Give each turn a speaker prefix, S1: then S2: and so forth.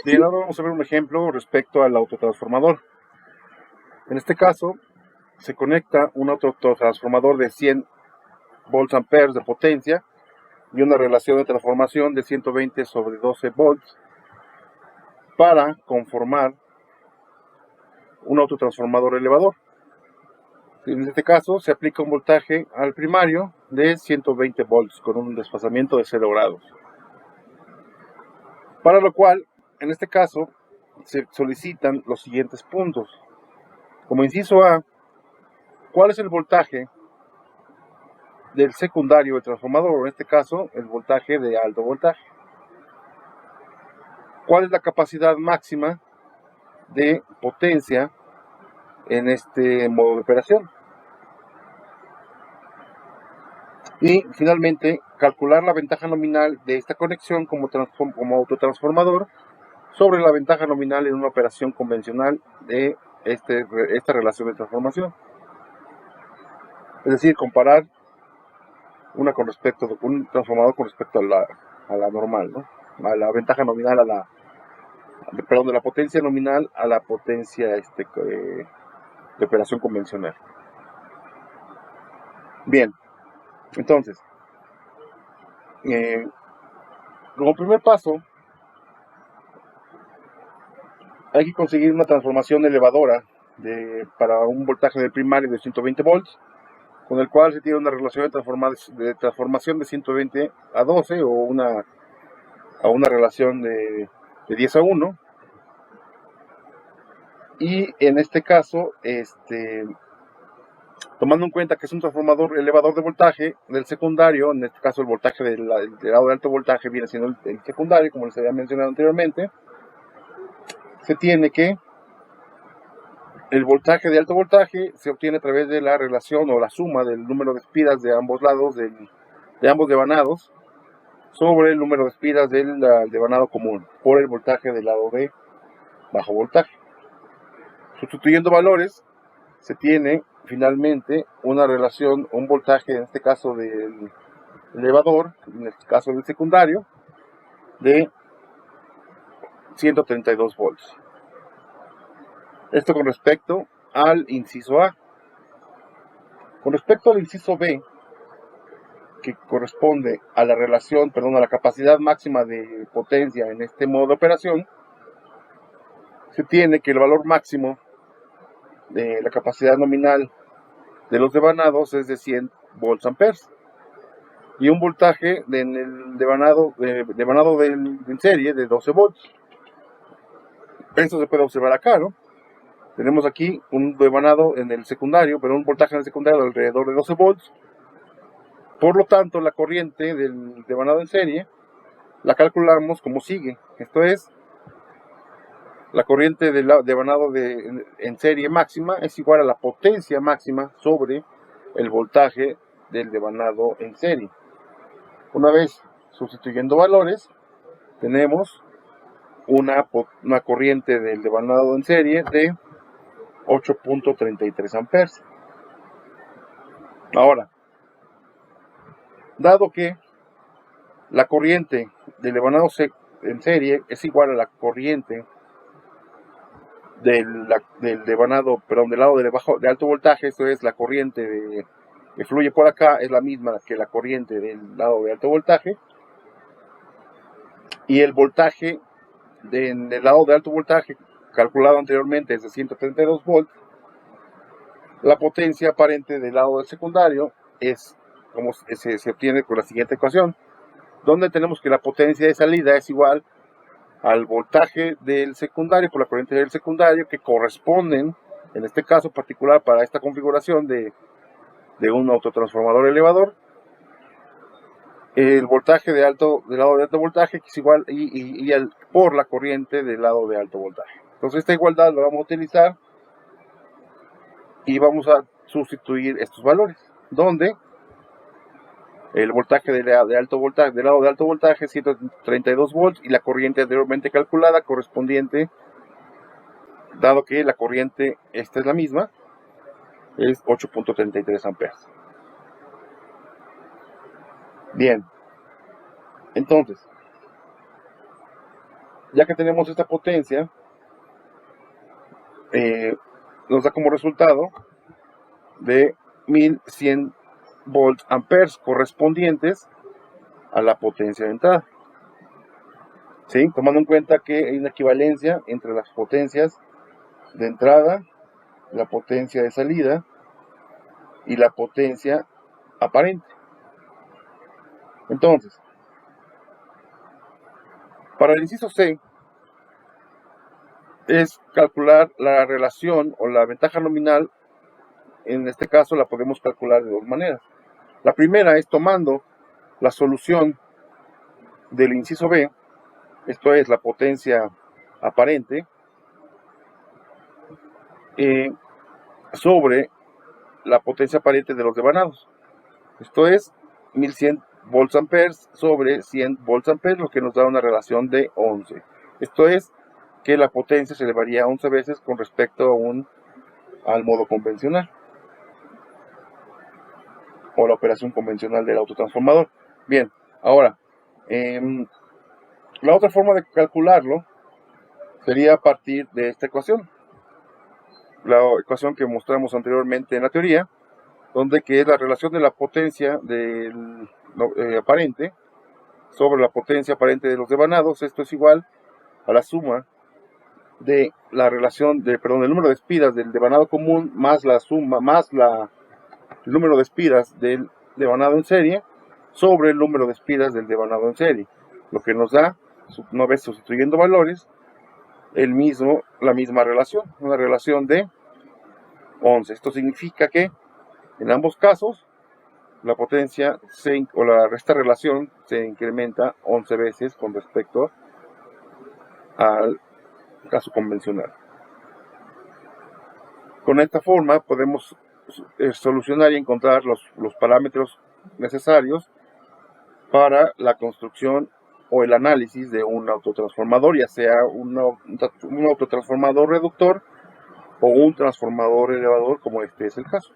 S1: Bien, ahora vamos a ver un ejemplo respecto al autotransformador. En este caso, se conecta un autotransformador de 100 volts amperes de potencia y una relación de transformación de 120 sobre 12 volts para conformar un autotransformador elevador. En este caso, se aplica un voltaje al primario de 120 volts con un desfasamiento de 0 grados. Para lo cual, en este caso, se solicitan los siguientes puntos. Como inciso A, ¿cuál es el voltaje del secundario del transformador? En este caso, el voltaje de alto voltaje. ¿Cuál es la capacidad máxima de potencia en este modo de operación? Y finalmente, calcular la ventaja nominal de esta conexión como autotransformador sobre la ventaja nominal en una operación convencional de esta relación de transformación. Es decir, comparar un transformador con respecto a la normal, ¿no? A la ventaja nominal, de la potencia nominal a la potencia de operación convencional. Bien, entonces, como primer paso, hay que conseguir una transformación elevadora para un voltaje del primario de 120 volts, con el cual se tiene una relación de transformación de 120 a 12 o una relación de 10 a 1. Y en este caso, tomando en cuenta que es un transformador elevador de voltaje del secundario, en este caso el voltaje del lado de alto voltaje viene siendo el secundario, como les había mencionado anteriormente, se tiene que el voltaje de alto voltaje se obtiene a través de la relación o la suma del número de espiras de ambos lados de ambos devanados sobre el número de espiras del devanado común por el voltaje del lado de bajo voltaje. Sustituyendo valores, se tiene finalmente una relación, un voltaje, en este caso del elevador, en este caso del secundario, de 132 volts. Esto con respecto al inciso A. Con respecto al inciso B, que corresponde a la relación, a la capacidad máxima de potencia en este modo de operación, se tiene que el valor máximo de la capacidad nominal de los devanados es de 100 volts amperes y un voltaje en el devanado en serie de 12 volts. Esto se puede observar acá, ¿no? Tenemos aquí un devanado en el secundario, pero un voltaje en el secundario de alrededor de 12 volts. Por lo tanto, la corriente del devanado en serie la calculamos como sigue. Esto es, la corriente del devanado en serie máxima es igual a la potencia máxima sobre el voltaje del devanado en serie. Una vez sustituyendo valores, tenemos una corriente del devanado en serie de 8.33 amperes. Ahora, dado que la corriente del devanado en serie es igual a la corriente del devanado, del lado de alto voltaje, esto es, la corriente que fluye por acá es la misma que la corriente del lado de alto voltaje, y el voltaje del lado de alto voltaje calculado anteriormente es de 132 volts, la potencia aparente del lado del secundario es como se obtiene con la siguiente ecuación, donde tenemos que la potencia de salida es igual al voltaje del secundario por la corriente del secundario, que corresponden, en este caso particular para esta configuración de un autotransformador elevador, el voltaje del lado de alto voltaje, que es igual por la corriente del lado de alto voltaje. Entonces esta igualdad la vamos a utilizar y vamos a sustituir estos valores, donde el voltaje del lado de alto voltaje es 132 volts y la corriente anteriormente calculada correspondiente, dado que la corriente esta es la misma, es 8.33 amperes. Bien, entonces Ya que tenemos esta potencia, nos da como resultado de 1100 volts amperes correspondientes a la potencia de entrada. ¿Sí? Tomando en cuenta que hay una equivalencia entre las potencias de entrada, la potencia de salida y la potencia aparente. Entonces, para el inciso C, es calcular la relación o la ventaja nominal. En este caso la podemos calcular de dos maneras. La primera es tomando la solución del inciso B, esto es la potencia aparente, sobre la potencia aparente de los devanados. Esto es 1100 volts amperes sobre 100 volts amperes, lo que nos da una relación de 11. Esto es que la potencia se elevaría 11 veces con respecto al modo convencional o la operación convencional del autotransformador. Bien, ahora, la otra forma de calcularlo sería a partir de esta ecuación, la ecuación que mostramos anteriormente en la teoría, donde que es la relación de la potencia del aparente sobre la potencia aparente de los devanados. Esto es igual a la suma de la relación del número de espiras del devanado común más la suma más el número de espiras del devanado en serie sobre el número de espiras del devanado en serie, lo que nos da, una vez sustituyendo valores, la misma relación, una relación de 11. Esto significa que en ambos casos la potencia esta relación se incrementa 11 veces con respecto al caso convencional. Con esta forma podemos solucionar y encontrar los parámetros necesarios para la construcción o el análisis de un autotransformador, ya sea un autotransformador reductor o un transformador elevador, como este es el caso.